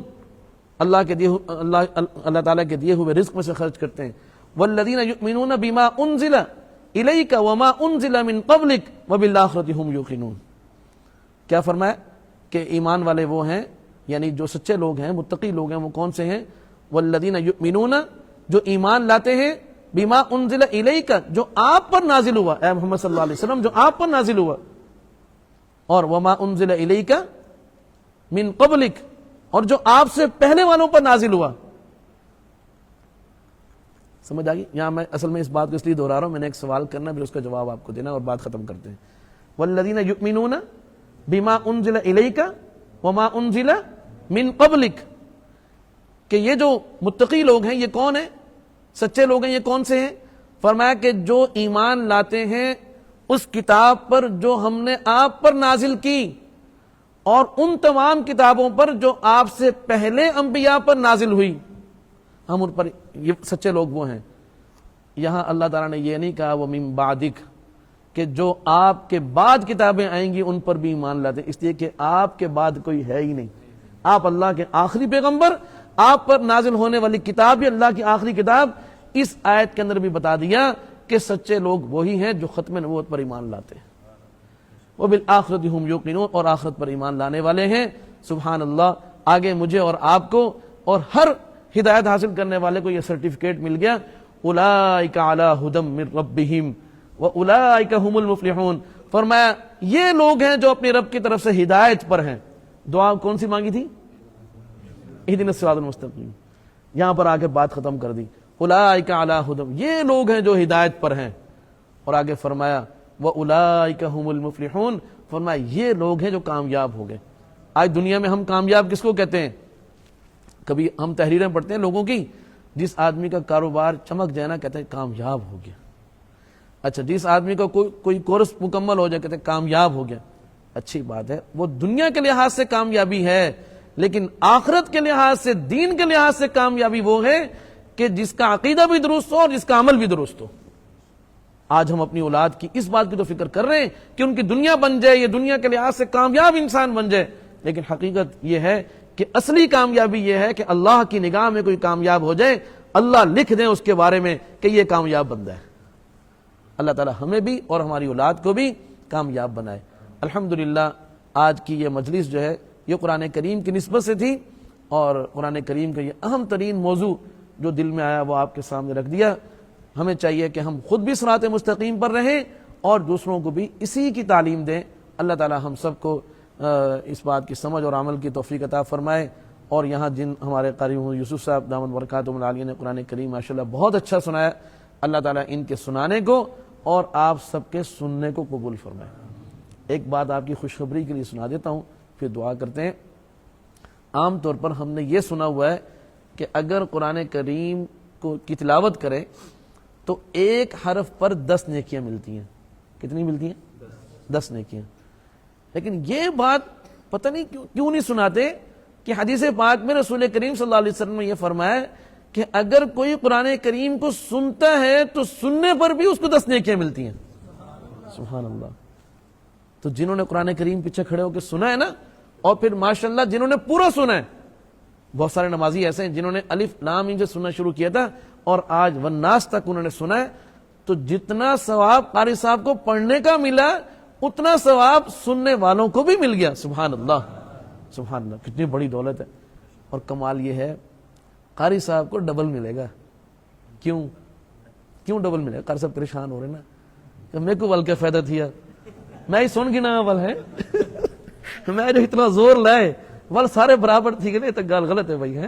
اللہ تعالیٰ کے دیے ہوئے رزق میں سے خرچ کرتے ہیں. وَالَّذِينَ يُؤْمِنُونَ بِمَا أُنزِلَ إِلَيْكَ وَمَا أُنزِلَ مِن قَبْلِكَ وَبِالْآخِرَةِ هُمْ يُوقِنُونَ. کیا فرمایا کہ ایمان والے وہ ہیں، یعنی جو سچے لوگ ہیں، متقی لوگ ہیں، وہ کون سے ہیں؟ والذین یؤمنون، جو ایمان لاتے ہیں، بما انزل الیک، جو آپ پر نازل ہوا، اے محمد صلی اللہ علیہ وسلم جو آپ پر نازل ہوا، اور وما انزل الیک من قبلک، اور جو آپ سے پہلے والوں پر نازل ہوا. سمجھ آگئی؟ یہاں میں اصل میں اس بات کو اس لیے دہرا رہا ہوں، میں نے ایک سوال کرنا پھر اس کا جواب آپ کو دینا اور بات ختم کرتے ہیں. والذین یؤمنون بما انزل الیک وما انزل من قبلک، کہ یہ جو متقی لوگ ہیں یہ کون ہیں؟ سچے لوگ ہیں، یہ کون سے ہیں؟ فرمایا کہ جو ایمان لاتے ہیں اس کتاب پر جو ہم نے آپ پر نازل کی، اور ان تمام کتابوں پر جو آپ سے پہلے انبیاء پر نازل ہوئی، ہم ان پر، یہ سچے لوگ وہ ہیں. یہاں اللہ تعالیٰ نے یہ نہیں کہا وہ من بعدک، کہ جو آپ کے بعد کتابیں آئیں گی ان پر بھی ایمان لاتے، اس لیے کہ آپ کے بعد کوئی ہے ہی نہیں. آپ اللہ کے آخری پیغمبر، آپ پر نازل ہونے والی کتاب بھی اللہ کی آخری کتاب. اس آیت کے اندر بھی بتا دیا کہ سچے لوگ وہی ہیں جو ختم نبوت پر ایمان لاتے ہیں. وَبِالْآخِرَةِ هُمْ يُوقِنُونَ، اور آخرت پر ایمان لانے والے ہیں. سبحان اللہ. آگے مجھے اور آپ کو اور ہر ہدایت حاصل کرنے والے کو یہ سرٹیفکیٹ مل گیا. اولئک علی ھدی من ربہم وَأُولَئِكَ هُمُ الْمُفْلِحُونَ. فرمایا یہ لوگ ہیں جو اپنے رب کی طرف سے ہدایت پر ہیں. دعا کون سی مانگی تھی؟ اہدنا الصراط المستقیم. یہاں پر آ کے بات ختم کر دی. اولئک علی ھدی، یہ لوگ ہیں جو ہدایت پر ہیں. اور آگے فرمایا وَأُولَئِكَ هُمُ الْمُفْلِحُونَ، فرمایا یہ لوگ ہیں جو کامیاب ہو گئے. آج دنیا میں ہم کامیاب کس کو کہتے ہیں؟ کبھی ہم تحریریں پڑھتے ہیں لوگوں کی، جس آدمی کا کاروبار چمک جائے نا کہتے ہیں کامیاب ہو گیا. اچھا، جس آدمی کا کوئی کورس مکمل ہو جائے کہتے ہیں کامیاب ہو گیا. اچھی بات ہے، وہ دنیا کے لحاظ سے کامیابی ہے، لیکن آخرت کے لحاظ سے، دین کے لحاظ سے کامیابی وہ ہے کہ جس کا عقیدہ بھی درست ہو اور جس کا عمل بھی درست ہو. آج ہم اپنی اولاد کی اس بات کی تو فکر کر رہے ہیں کہ ان کی دنیا بن جائے، یہ دنیا کے لحاظ سے کامیاب انسان بن جائے، لیکن حقیقت یہ ہے کہ اصلی کامیابی یہ ہے کہ اللہ کی نگاہ میں کوئی کامیاب ہو جائے، اللہ لکھ دیں اس کے بارے میں کہ یہ کامیاب بندہ ہے۔ اللہ تعالی ہمیں بھی اور ہماری اولاد کو بھی کامیاب بنائے۔ الحمدللہ آج کی یہ مجلس جو ہے یہ قرآن کریم کی نسبت سے تھی، اور قرآن کریم کا یہ اہم ترین موضوع جو دل میں آیا وہ آپ کے سامنے رکھ دیا۔ ہمیں چاہیے کہ ہم خود بھی صراط مستقیم پر رہیں اور دوسروں کو بھی اسی کی تعلیم دیں۔ اللہ تعالی ہم سب کو اس بات کی سمجھ اور عمل کی توفیق عطا فرمائے۔ اور یہاں جن ہمارے قاری یوسف صاحب دامت برکاتہم العالیہ نے قرآن کریم ماشاءاللہ بہت اچھا سنایا، اللہ تعالیٰ ان کے سنانے کو اور آپ سب کے سننے کو قبول فرمائے۔ ایک بات آپ کی خوشخبری کے لیے سنا دیتا ہوں، پھر دعا کرتے ہیں۔ عام طور پر ہم نے یہ سنا ہوا ہے کہ اگر قرآن کریم کی تلاوت کرے تو ایک حرف پر 10 نیکیاں ملتی ہیں۔ کتنی ملتی ہیں؟ 10 نیکیاں۔ لیکن یہ بات پتہ نہیں کیوں نہیں سناتے کہ حدیث پاک میں رسول کریم صلی اللہ علیہ وسلم نے یہ فرمایا کہ اگر کوئی قرآن کریم کو سنتا ہے تو سننے پر بھی اس کو 10 نیکیاں ملتی ہیں۔ سبحان اللہ۔ تو جنہوں نے قرآن کریم پیچھے کھڑے ہو کے سنا ہے نا، اور پھر ماشاءاللہ جنہوں نے پورا سنا ہے، بہت سارے نمازی ایسے ہیں جنہوں نے الف لام میم سے سننا شروع کیا تھا اور آج والناس تک انہوں نے سنا ہے، تو جتنا ثواب قاری صاحب کو پڑھنے کا ملا اتنا ثواب سننے والوں کو بھی مل گیا۔ سبحان اللہ، سبحان اللہ، کتنی بڑی دولت ہے۔ اور کمال یہ ہے قاری صاحب کو ڈبل ملے گا۔ کیوں ڈبل ملے گا؟ قاری صاحب پریشان ہو رہے نا کہ میرے کو ول کے فائدہ تھیا، میں ہی سن گنا ول ہے میں جو اتنا زور لائے ول سارے برابر تھی گئے، تو گال غلط ہے بھائی ہے۔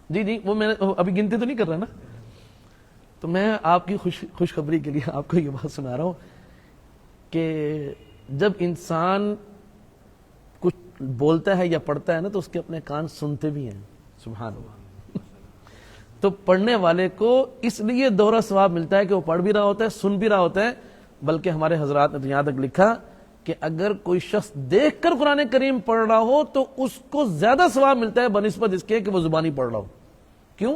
جی وہ میں ابھی گنتی تو نہیں کر رہا نا، تو میں آپ کی خوشخبری کے لیے آپ کو یہ بات سنا رہا ہوں کہ جب انسان کچھ بولتا ہے یا پڑھتا ہے نا تو اس کے اپنے کان سنتے بھی ہیں۔ سبحان اللہ۔ تو پڑھنے والے کو اس لیے دوہرا ثواب ملتا ہے کہ وہ پڑھ بھی رہا ہوتا ہے، سن بھی رہا ہوتا ہے، بلکہ ہمارے حضرات نے یہاں تک لکھا کہ اگر کوئی شخص دیکھ کر قرآن کریم پڑھ رہا ہو تو اس کو زیادہ ثواب ملتا ہے بنسبت اس کے کہ وہ زبانی پڑھ رہا ہو۔ کیوں؟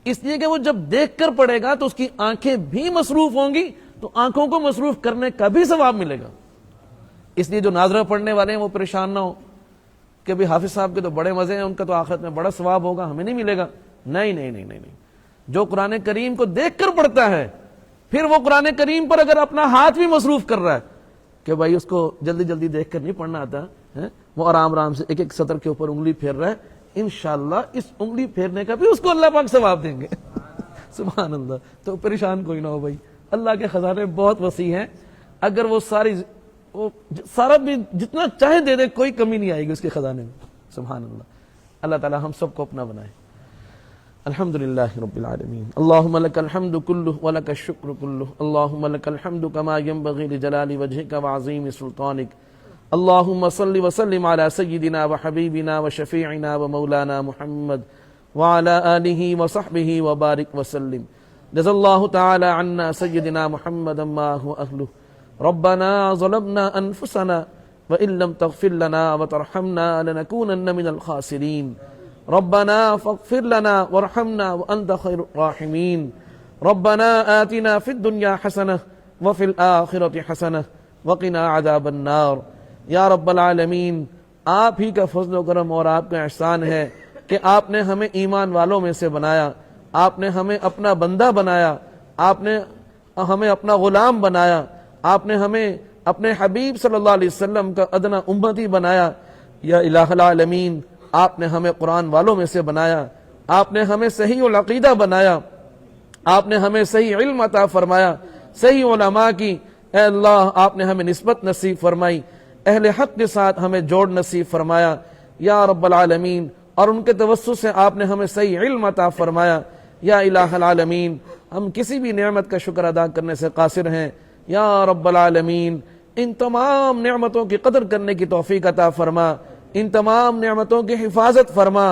اس لیے کہ وہ جب دیکھ کر پڑھے گا تو اس کی آنکھیں بھی مصروف ہوں گی، تو آنکھوں کو مصروف کرنے کا بھی ثواب ملے گا۔ اس لیے جو ناظرہ پڑھنے والے ہیں وہ پریشان نہ ہو کہ بھی حافظ صاحب کے تو بڑے مزے ہیں، ان کا تو آخرت میں بڑا ثواب ہوگا، ہمیں نہیں ملے گا۔ نہیں، جو قرآن کریم کو دیکھ کر پڑھتا ہے پھر وہ قرآن کریم پر اگر اپنا ہاتھ بھی مصروف کر رہا ہے کہ بھائی اس کو جلدی دیکھ کر نہیں پڑھنا آتا ہے، وہ آرام سے ایک سطر کے اوپر انگلی پھیر رہا ہے، انشاءاللہ اس انگلی پھیرنے کا بھی اس کو اللہ پاک ثواب دیں گے۔ سبحان اللہ۔ تو پریشان کوئی نہ ہو بھائی، اللہ کے خزانے بہت وسیع ہیں، اگر وہ سارا بھی جتنا چاہے دے دے کوئی کمی نہیں آئے گی اس کے خزانے میں۔ سبحان اللہ۔ اللہ تعالی ہم سب کو اپنا بنائے۔ الحمدللہ رب العالمین، اللہم لک الحمد کلہ ولک الشکر کلہ، اللہم لک الحمد کما ینبغی لجلال وجہک وعظیم سلطانک، اللہم صل وسلم علی سیدنا وحبیبنا وشفیعنا ومولانا محمد وعلی آلہ وصحبہ وبارک وسلم۔ جزا اللہ تعالی عنا سیدنا محمد ما هو اہلہ، ربنا ظلمنا انفسنا وإن لم تغفر لنا وترحمنا لنكونن من الخاسرين، ربنا فاغفر لنا وارحمنا وأنت خير الراحمين، ربنا آتنا في الدنيا حسنة وفي الآخرة حسنة وقنا عذاب النار۔ یا رب العالمین، آپ ہی کا فضل و کرم اور آپ کا احسان ہے کہ آپ نے ہمیں ایمان والوں میں سے بنایا، آپ نے ہمیں اپنا بندہ بنایا، آپ نے ہمیں اپنا غلام بنایا، آپ نے ہمیں اپنے حبیب صلی اللہ علیہ وسلم کا ادنا امتی بنایا۔ یا الہ العالمین، آپ نے ہمیں قرآن والوں میں سے بنایا، آپ نے ہمیں صحیح العقیدہ بنایا، آپ نے ہمیں صحیح علم عطا فرمایا، صحیح علماء کی اے اللہ آپ نے ہمیں نسبت نصیب فرمائی، اہل حق کے ساتھ ہمیں جوڑ نصیب فرمایا یا رب العالمین، اور ان کے توسط سے آپ نے ہمیں صحیح علم عطا فرمایا۔ یا الہ العالمین، ہم کسی بھی نعمت کا شکر ادا کرنے سے قاصر ہیں، یا رب العالمین ان تمام نعمتوں کی قدر کرنے کی توفیق عطا فرما، ان تمام نعمتوں کی حفاظت فرما،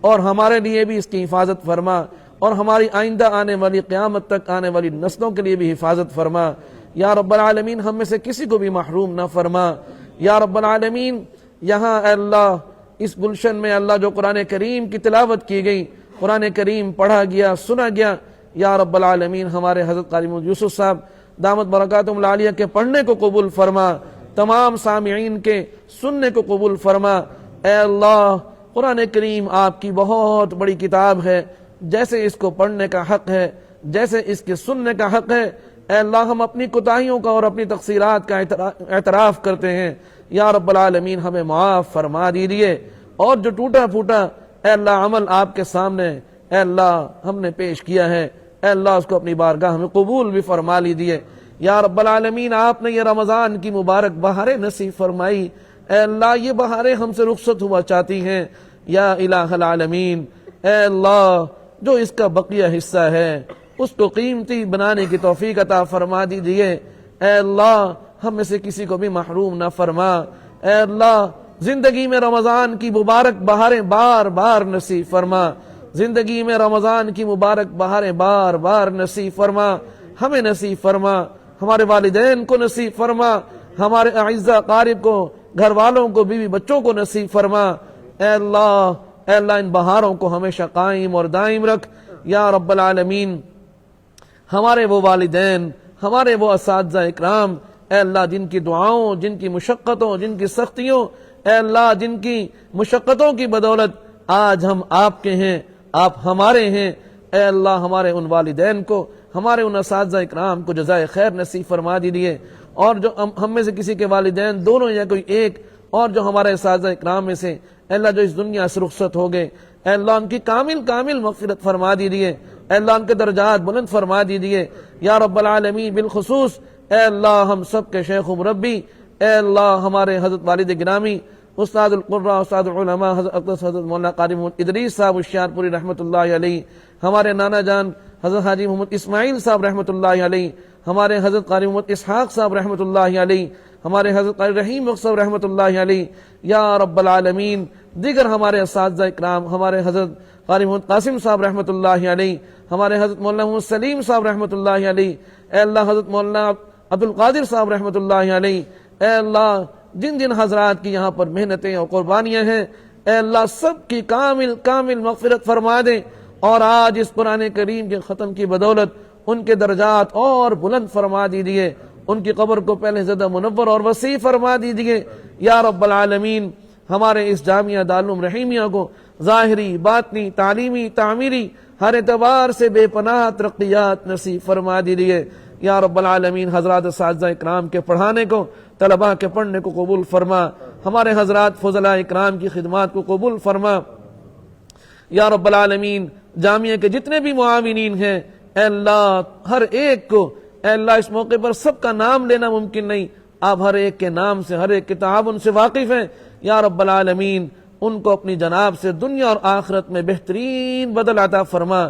اور ہمارے لیے بھی اس کی حفاظت فرما، اور ہماری آئندہ آنے والی قیامت تک آنے والی نسلوں کے لیے بھی حفاظت فرما۔ یا رب العالمین ہم میں سے کسی کو بھی محروم نہ فرما۔ یا رب العالمین یہاں اے اللہ اس گلشن میں اللہ جو قرآن کریم کی تلاوت کی گئی، قرآن کریم پڑھا گیا، سنا گیا، یا رب العالمین ہمارے حضرت قاری یوسف صاحب دامت برکاتہم العالیہ کے پڑھنے کو قبول فرما، تمام سامعین کے سننے کو قبول فرما۔ اے اللہ قرآن کریم آپ کی بہت بڑی کتاب ہے، جیسے اس کو پڑھنے کا حق ہے، جیسے اس کے سننے کا حق ہے، اے اللہ ہم اپنی کوتاہیوں کا اور اپنی تقصیرات کا اعتراف کرتے ہیں، یا رب العالمین ہمیں معاف فرما دیجیے، اور جو ٹوٹا پھوٹا اے اللہ عمل آپ کے سامنے اے اللہ ہم نے پیش کیا ہے، اے اللہ اس کو اپنی بارگاہ میں قبول بھی فرما لیجیے۔ یا رب العالمین آپ نے یہ رمضان کی مبارک بہاریں نصیب فرمائی، اے اللہ یہ بہاریں ہم سے رخصت ہوا چاہتی ہیں، یا الہ العالمین اے اللہ جو اس کا بقیہ حصہ ہے اس کو قیمتی بنانے کی توفیق عطا فرما دیجیے، اے اللہ ہم میں سے کسی کو بھی محروم نہ فرما، اے اللہ زندگی میں رمضان کی مبارک بہاریں بار بار نصیب فرما، زندگی میں رمضان کی مبارک بہاریں بار بار نصیب فرما، ہمیں نصیب فرما، ہمارے والدین کو نصیب فرما، ہمارے اعزاء قارب کو، گھر والوں کو، بیوی بچوں کو نصیب فرما، اے اللہ ان بہاروں کو ہمیشہ قائم اور دائم رکھ، یا رب العالمین ہمارے وہ والدین، ہمارے وہ اساتذہ اکرام اے اللہ جن کی دعاؤں، جن کی مشقتوں، جن کی سختیوں اے اللہ جن کی مشقتوں کی بدولت آج ہم آپ کے ہیں، آپ ہمارے ہیں، اے اللہ ہمارے ان والدین کو، ہمارے ان اساتذہ اکرام کو جزائے خیر نصیب فرما دیجیے، اور جو ہم میں سے کسی کے والدین دونوں یا کوئی ایک، اور جو ہمارے اساتذہ اکرام میں سے اے اللہ جو اس دنیا سے رخصت ہو گئے، اے اللہ ان کی کامل مغفرت فرما دیجیے، اے اللہ ان کے درجات بلند فرما دیجیے، یا رب العالمین بالخصوص اے اللہ ہم سب کے شیخ و مربی اے اللہ ہمارے حضرت والد گرامی استاد القرآ، استاد العلماء حضرت مولانا قاری محمد ادریس صاحب ہوشیار پوری رحمۃ اللہ علیہ، ہمارے نانا جان حضرت حاجی محمد اسماعیل صاحب رحمۃ اللہ علیہ، ہمارے حضرت قاری محمد اسحاق صاحب رحمۃ اللہ علیہ، ہمارے حضرت قاری رحیم صاحب رحمۃ اللہ علیہ، یا رب العالمین دیگر ہمارے اساتذہ اکرام، ہمارے حضرت قاری محمد قاسم صاحب رحمۃ اللہ علیہ، ہمارے حضرت مولانا محمد سلیم صاحب رحمۃ اللہ علیہ، اے اللہ حضرت مولانا عبد القادر صاحب رحمۃ اللہ علیہ، اے اللہ جن جن حضرات کی یہاں پر محنتیں اور قربانیاں ہیں اے اللہ سب کی کامل مغفرت فرما دے، اور آج اس قرآن کریم کے ختم کی بدولت ان کے درجات اور بلند فرما دیجیے، ان کی قبر کو پہلے زیادہ منور اور وسیع فرما دیجیے، یا رب العالمین ہمارے اس جامعہ دارالعلوم رحیمیہ کو ظاہری، باطنی، تعلیمی، تعمیری ہر اعتبار سے بے پناہ ترقیات نصیب فرما دیجیے، یا رب العالمین حضرات اساتذہ اکرام کے پڑھانے کو، طلباء کے پڑھنے کو قبول فرما، ہمارے حضرات فضلاء اکرام کی خدمات کو قبول فرما، یا رب العالمین جامعہ کے جتنے بھی معاونین ہیں اے اللہ ہر ایک کو اے اللہ اس موقع پر سب کا نام لینا ممکن نہیں، آپ ہر ایک کے نام سے، ہر ایک کے تعاون سے واقف ہیں، یا رب العالمین ان کو اپنی جناب سے دنیا اور آخرت میں بہترین بدل عطا فرما،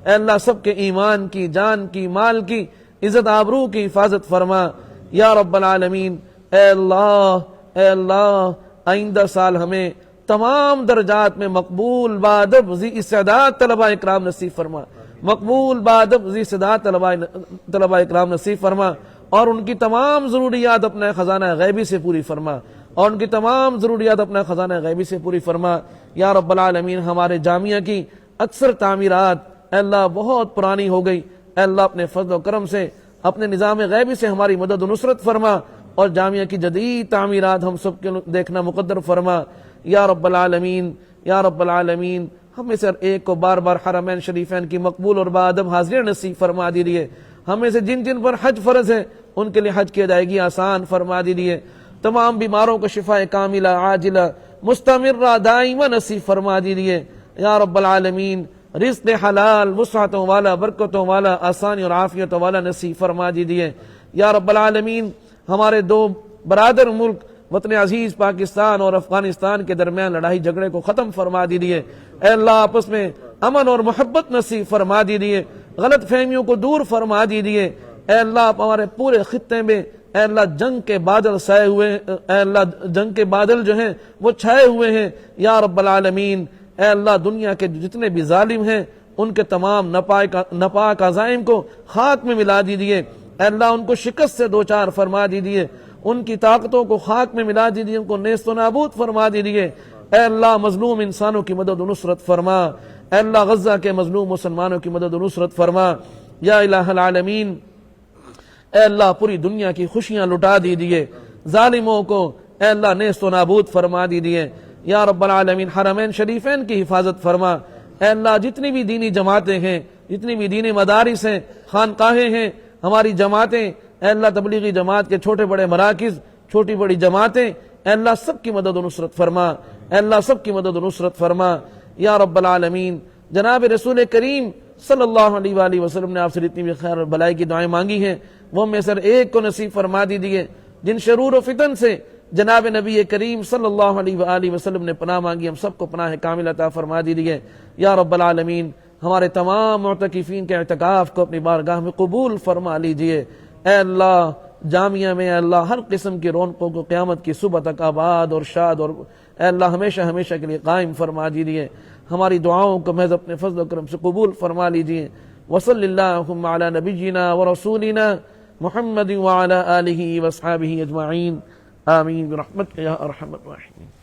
اے اللہ سب کے ایمان کی، جان کی، مال کی، عزت آبرو کی حفاظت فرما، یا رب العالمین اے اللہ آئندہ سال ہمیں تمام درجات میں مقبول بادب ذی استعداد طلباء اکرام نصیب فرما، مقبول بادب ذی استعداد طلباء اکرام نصیب فرما، اور ان کی تمام ضروریات اپنے خزانہ غیبی سے پوری فرما، اور ان کی تمام ضروریات اپنا خزانہ غیبی سے پوری فرما، یا رب العالمین ہمارے جامعہ کی اکثر تعمیرات اے اللہ بہت پرانی ہو گئی، اے اللہ اپنے فضل و کرم سے، اپنے نظام غیبی سے ہماری مدد و نصرت فرما، اور جامعہ کی جدید تعمیرات ہم سب کے دیکھنا مقدر فرما، یا رب العالمین یا رب العالمین ہم میں سے ایک کو بار بار حرمین شریفین کی مقبول اور باادب حاضری نصیب فرما دیجیے، ہمیں سے جن جن پر حج فرض ہے ان کے لیے حج کی ادائیگی آسان فرما دیجیے، تمام بیماروں کو شفا کاملہ عاجلہ مستمرہ دائمہ نصیب فرما دیجیے، یا رب العالمین رزق حلال وسعتوں والا، برکتوں والا، آسانی اور عافیتوں والا نصیب فرما دیجیے، یا رب العالمین ہمارے دو برادر ملک وطن عزیز پاکستان اور افغانستان کے درمیان لڑائی جھگڑے کو ختم فرما دیجیے، اے اللہ آپس میں امن اور محبت نصیب فرما دیجیے، غلط فہمیوں کو دور فرما دیجیے، اے اللہ آپ ہمارے پورے خطے میں اے اللہ جنگ کے بادل چھائے ہوئے، اے اللہ جنگ کے بادل جو ہیں وہ چھائے ہوئے ہیں، یا رب العالمین اے اللہ دنیا کے جتنے بھی ظالم ہیں ان کے تمام ناپاک عزائم کو خاک میں ملا دیجیے، اے اللہ ان کو شکست سے دوچار فرما دیجیے، ان کی طاقتوں کو خاک میں ملا دیجیے، ان کو نیست و نابود فرما دیجیے، اے اللہ مظلوم انسانوں کی مدد و نصرت فرما، اے اللہ غزہ کے مظلوم مسلمانوں کی مدد و نصرت فرما، یا الہ العالمین اے اللہ پوری دنیا کی خوشیاں لٹا دیجیے، ظالموں کو اے اللہ نیست و نابود فرما دیجیے، یا رب العالمین حرمین شریفین کی حفاظت فرما۔ اے اللہ جتنی بھی دینی جماعتیں ہیں، جتنی بھی دینی مدارس ہیں، خانقاہیں ہیں، ہماری جماعتیں، اے اللہ تبلیغی جماعت کے چھوٹے بڑے مراکز، چھوٹی بڑی جماعتیں، اے اللہ سب کی مدد و نصرت فرما، اے اللہ سب کی مدد و نصرت فرما یا رب العالمین۔ جناب رسول کریم صلی اللہ علیہ وآلہ وسلم نے آپ سے اتنی بھی خیر اور بھلائی کی دعائیں مانگی ہیں، وہ میں سر ایک کو نصیب فرما دیجیے۔ جن شرور و فتن سے جناب نبی کریم صلی اللہ علیہ وآلہ وسلم نے پناہ مانگی، ہم سب کو پناہ کامل عطا فرما دیجیے یا رب العالمین۔ ہمارے تمام معتکفین کے اعتکاف کو اپنی بارگاہ میں قبول فرما لیجیے۔ اے اللہ جامعہ میں اے اللہ ہر قسم کی رونقوں کو قیامت کی صبح تک آباد اور شاد اور اے اللہ ہمیشہ ہمیشہ کے لیے قائم فرما دیجیے۔ ہماری دعاؤں کو محض اپنے فضل و کرم سے قبول فرما لیجیے۔ وصلی اللہم علی نبینا ورسولنا محمد وعلی آلہ واصحابہ اجمعین، آمین برحمتک یا ارحم الراحمین۔